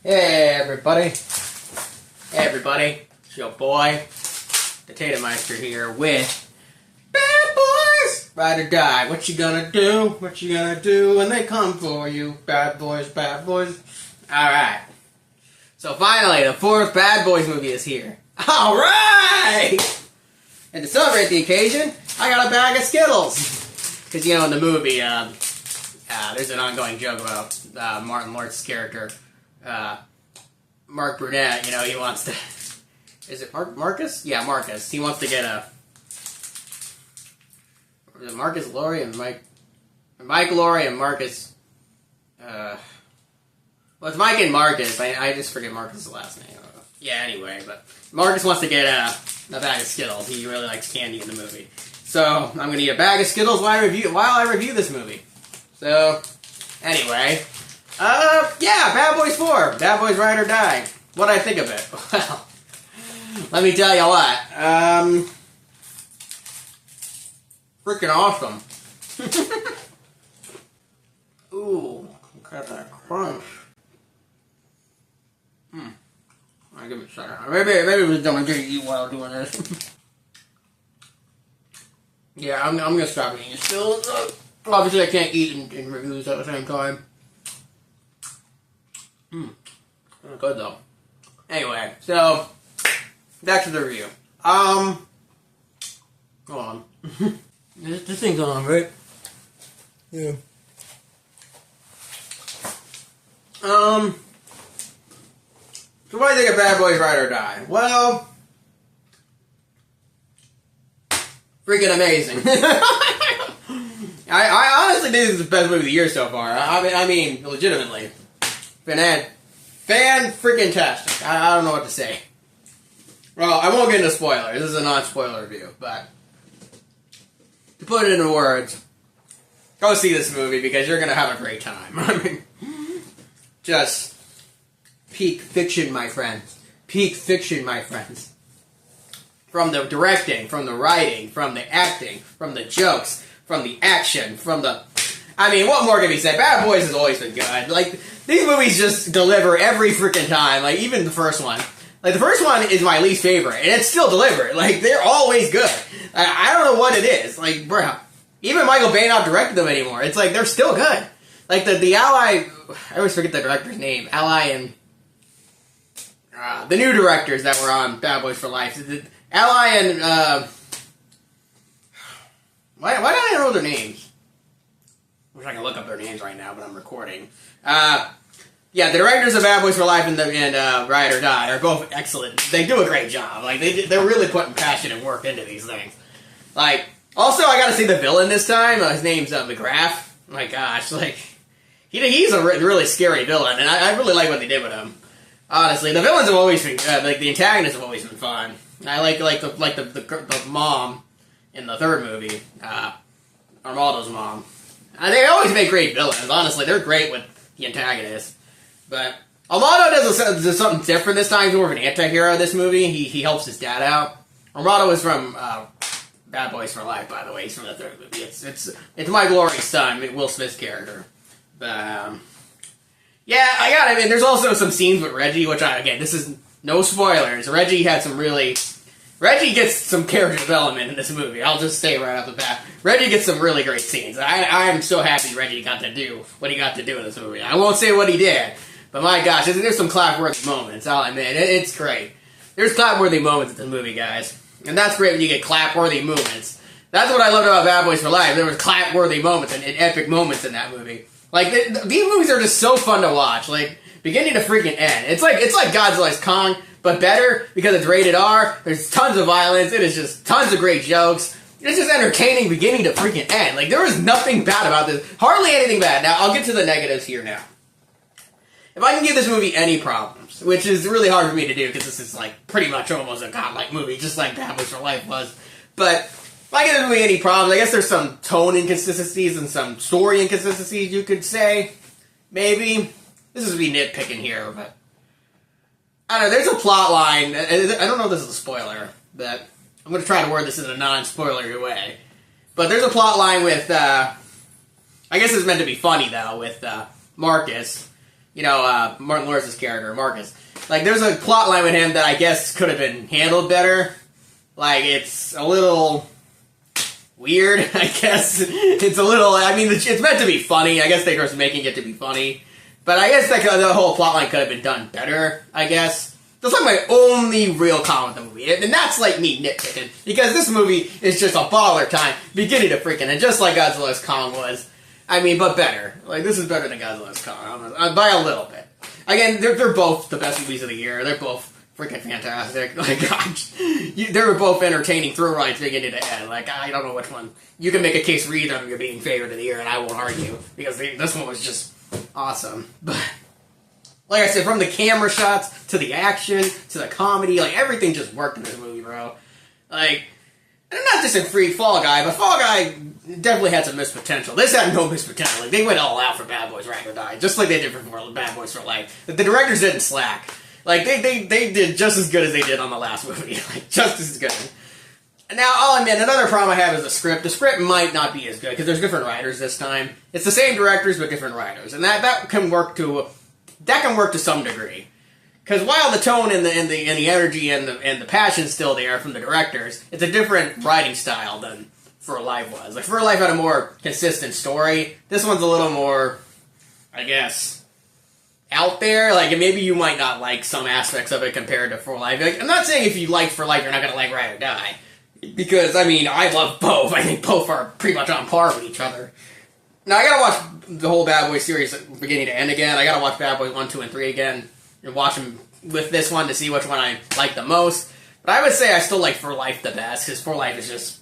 Hey everybody, it's your boy, the Tatum Meister here with Bad Boys Ride or Die. What you gonna do? What you gonna do when they come for you? Bad boys, bad boys. Alright, so finally the fourth Bad Boys movie is here. Alright! And to celebrate the occasion, I got a bag of Skittles. Because, you know, in the movie, there's an ongoing joke about Martin Lawrence's character, Mark Burnett. You know, he wants to... Is it Marcus? Yeah, Marcus. He wants to get a... Is it Marcus Laurie and Mike... Mike Laurie and Marcus... well, it's Mike and Marcus. I just forget Marcus's last name. Yeah, anyway, but... Marcus wants to get a bag of Skittles. He really likes candy in the movie. So, I'm going to eat a bag of Skittles while I review this movie. So, anyway. Yeah, Bad Boys 4. Bad Boys Ride or Die. What'd I think of it? Well, let me tell you what. Freaking awesome. Ooh, look at that crunch. Alright, give me a second. Maybe we're gonna get you while doing this. Yeah, I'm gonna stop eating still. Obviously, I can't eat and reviews at the same time. Good though. Anyway, so back to the review. Hold on. this thing's on, right? Yeah. So what do you think of Bad Boys Ride or Die? Well, freaking amazing. I honestly think this is the best movie of the year so far. I mean, legitimately. Fan-freaking-tastic. I don't know what to say. Well, I won't get into spoilers. This is a non-spoiler review, but to put it into words, go see this movie because you're going to have a great time. I mean, just peak fiction, my friends. Peak fiction, my friends. From the directing, from the writing, from the acting, from the jokes, from the action, from the... I mean, what more can be said? Bad Boys has always been good. Like, these movies just deliver every freaking time. Like, even the first one. Like, the first one is my least favorite, and it's still delivered. Like, they're always good. I don't know what it is. Like, bro, even Michael Bay not directed them anymore. It's like, they're still good. Like, the Ally... I always forget the director's name. Ally and... the new directors that were on Bad Boys for Life. Ally and... Why don't I know their names? I wish I could look up their names right now, but I'm recording. Yeah, the directors of Bad Boys for Life and Ride or Die are both excellent. They do a great job. Like, they're really putting passion and work into these things. Like, also, I gotta say the villain this time. His name's McGrath. My gosh, like, he's a really scary villain, and I really like what they did with him. Honestly, the villains have always been like the antagonists have always been fun. I like the mom in the third movie, Armaldo's mom. They always make great villains. Honestly, they're great with the antagonists. But Armaldo does something different this time. He's more of an anti-hero in this movie. He helps his dad out. Armaldo is from Bad Boys for Life, by the way. He's from the third movie. It's Mike Laurie's son, Will Smith's character. But yeah, I mean, there's also some scenes with Reggie, which again, this is no spoilers. Reggie gets some character development in this movie. I'll just say right off the bat. Reggie gets some really great scenes. I'm so happy Reggie got to do what he got to do in this movie. I won't say what he did, but my gosh, there's some clap-worthy moments. I'll admit, it's great. There's clap-worthy moments in this movie, guys. And that's great when you get clap-worthy moments. That's what I loved about Bad Boys for Life. There was clap-worthy moments and epic moments in that movie. Like, these movies are just so fun to watch. Like, beginning to freaking end. It's like Godzilla's Kong, but better because it's rated R. There's tons of violence. It is just tons of great jokes. It's just entertaining beginning to freaking end. Like, there was nothing bad about this. Hardly anything bad. Now, I'll get to the negatives here now. If I can give this movie any problems, which is really hard for me to do because this is, like, pretty much almost a godlike movie, just like Bad Boys for Life was. But if I give this movie any problems, I guess there's some tone inconsistencies and some story inconsistencies, you could say. Maybe. This is me nitpicking here, but I don't know, there's a plot line. I don't know if this is a spoiler, but I'm going to try to word this in a non-spoilery way. But there's a plot line with, I guess it's meant to be funny, though, with Marcus. Martin Lawrence's character, Marcus. Like, there's a plot line with him that I guess could have been handled better. Like, it's a little weird, I guess. It's a little, it's meant to be funny. I guess they were making it to be funny. But I guess the whole plot line could have been done better, I guess. That's like my only real comment with the movie. And that's like me nitpicking. Because this movie is just a baller time, beginning to freaking, and just like Godzilla's Kong was. But better. Like, this is better than Godzilla's Kong, by a little bit. Again, they're both the best movies of the year. They're both freaking fantastic. Like, gosh, they were both entertaining through rides beginning to end. Like, I don't know which one. You can make a case for either of them being favorite of the year, and I won't argue, because this one was just awesome. But like I said, from the camera shots to the action to the comedy, like, everything just worked in this movie, bro. Like, and I'm not just a freak Fall Guy, but Fall Guy definitely had some missed potential. This had no missed potential. Like, they went all out for Bad Boys Ride or Die, just like they did for Bad Boys for Life. The directors didn't slack. Like, they did just as good as they did on the last movie. Like, just as good. Now, I'll admit, another problem I have is the script. The script might not be as good, because there's different writers this time. It's the same directors, but different writers. And that can work to some degree. Because while the tone and the energy and the passion's still there from the directors, it's a different writing style than For Life was. Like, For Life had a more consistent story. This one's a little more, I guess, out there. Like, maybe you might not like some aspects of it compared to For Life. Like, I'm not saying if you like For Life, you're not going to like Ride or Die. Because, I love both. I think both are pretty much on par with each other. Now, I gotta watch the whole Bad Boys series beginning to end again. I gotta watch Bad Boys 1, 2, and 3 again. And watch them with this one to see which one I like the most. But I would say I still like For Life the best, because For Life is just...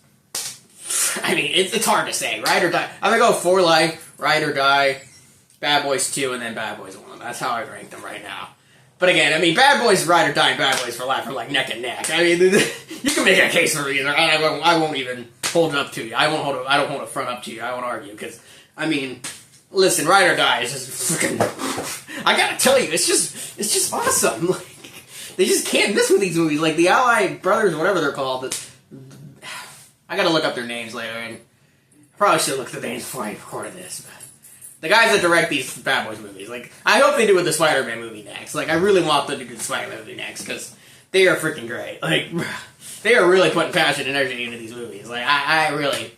it's hard to say. Ride or Die. I'm gonna go For Life, Ride or Die, Bad Boys 2, and then Bad Boys 1. That's how I rank them right now. But again, Bad Boys Ride or Die and Bad Boys for Life are like neck and neck. You can make a case for either. I won't even hold it up to you. I don't hold a front up to you. I won't argue, because, listen, Ride or Die is just freaking... I gotta tell you, it's just awesome. Like, they just can't miss with these movies. Like, the Ally Brothers, whatever they're called. I gotta look up their names later, and I probably should have looked at the names before I recorded this, but... The guys that direct these Bad Boys movies, like, I hope they do with the Spider-Man movie next. Like, I really want them to do the Spider-Man movie next, because they are freaking great. Like, they are really putting passion and energy into these movies. Like, I really...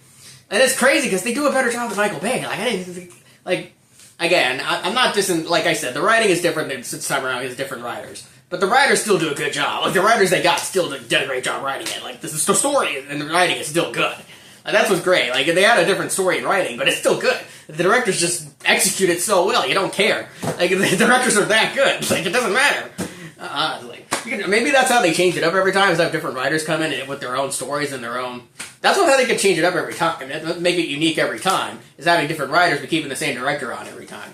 And it's crazy, because they do a better job than Michael Bay. Like, I didn't think... Like, again, I'm not just... Like I said, the writing is different this time around. It's different writers. But the writers still do a good job. Like, the writers they got still did a great job writing it. Like, the story and the writing is still good. Like, that's what's great. Like, they had a different story in writing, but it's still good. The directors just execute it so well, you don't care. Like, the directors are that good. Like, it doesn't matter. Maybe that's how they change it up every time, is have different writers come in with their own stories and their own... That's how they can change it up every time. Make it unique every time, is having different writers but keeping the same director on every time.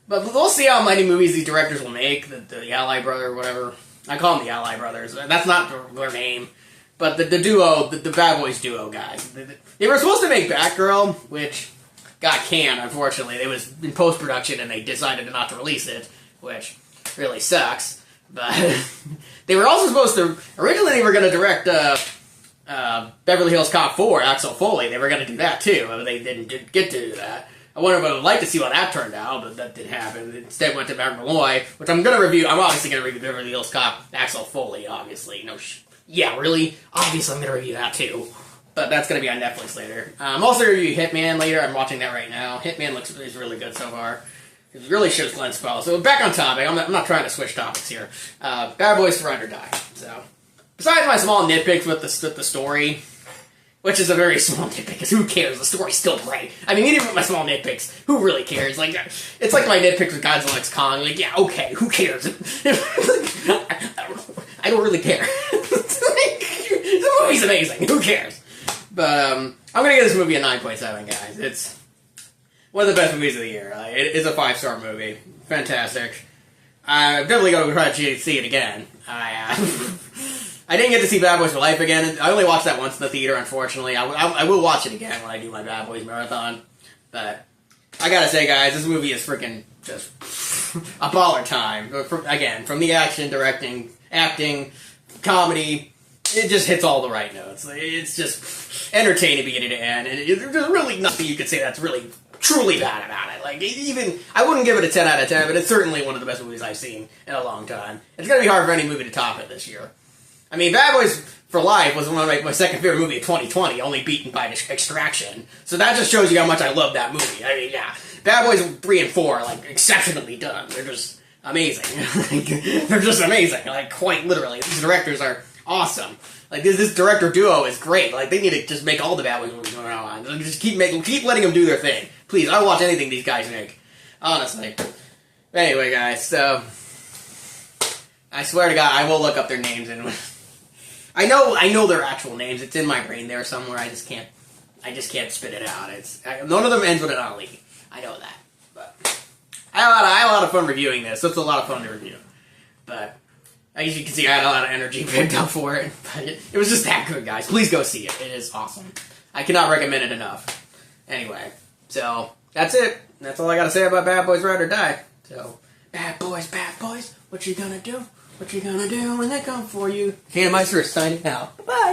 But we'll see how many movies these directors will make, the Ally Brother, whatever. I call them the Ally Brothers. That's not their name. But the duo, the Bad Boys duo guys. They were supposed to make Batgirl, which got canned, unfortunately. It was in post-production, and they decided not to release it, which really sucks. But they were also supposed to... Originally, they were going to direct Beverly Hills Cop 4, Axel Foley. They were going to do that, too. But they didn't get to do that. I wonder if I would like to see how that turned out, but that didn't happen. Instead, went to Mark Malloy, which I'm going to review. I'm obviously going to review Beverly Hills Cop, Axel Foley, obviously. Yeah, really? Obviously, I'm going to review that, too. But that's going to be on Netflix later. I'm also going to review Hitman later. I'm watching that right now. Hitman is really good so far. It really shows Glenn Spell. So back on topic. I'm not trying to switch topics here. Bad Boys for Ride or Die. So, besides my small nitpicks with the story, which is a very small nitpick, because who cares? The story's still great. Even with my small nitpicks, who really cares? Like, it's like my nitpicks with Godzilla x Kong. Like, yeah, okay, who cares? I don't really care. The movie's amazing. Who cares? But I'm gonna give this movie a 9.7, guys. It's one of the best movies of the year. It is a 5-star movie. Fantastic. I'm definitely gonna try to see it again. I didn't get to see Bad Boys for Life again. I only watched that once in the theater, unfortunately. I will watch it again when I do my Bad Boys marathon. But I gotta say, guys, this movie is freaking just a baller time. Again, from the action, directing, acting, comedy, it just hits all the right notes. It's just entertaining beginning to end. And there's really nothing you could say that's really truly bad about it. Like, even, I wouldn't give it a 10 out of 10, but it's certainly one of the best movies I've seen in a long time. It's gonna be hard for any movie to top it this year. I mean, Bad Boys for Life was one of my second favorite movie of 2020, only beaten by Extraction. So that just shows you how much I love that movie. I mean, yeah. Bad Boys 3 and 4 are, like, exceptionally done. They're just amazing. Like, they're just amazing. Like, quite literally. These directors are awesome. Like, this director duo is great. Like, they need to just make all the Bad Boys movies going on. Just keep letting them do their thing. Please, I'll watch anything these guys make. Honestly. Anyway, guys, so I swear to God, I will look up their names and I know their actual names. It's in my brain there somewhere. I just can't spit it out. None of them ends with an Ali. I know that, but I had a lot of fun reviewing this. It's a lot of fun to review, but as you can see, I had a lot of energy picked up for it. But it was just that good, guys. Please go see it. It is awesome. I cannot recommend it enough. Anyway, so that's it. That's all I gotta say about Bad Boys Ride or Die. So, bad boys, what you gonna do? What you gonna do when they come for you? Meister is signing out. Bye.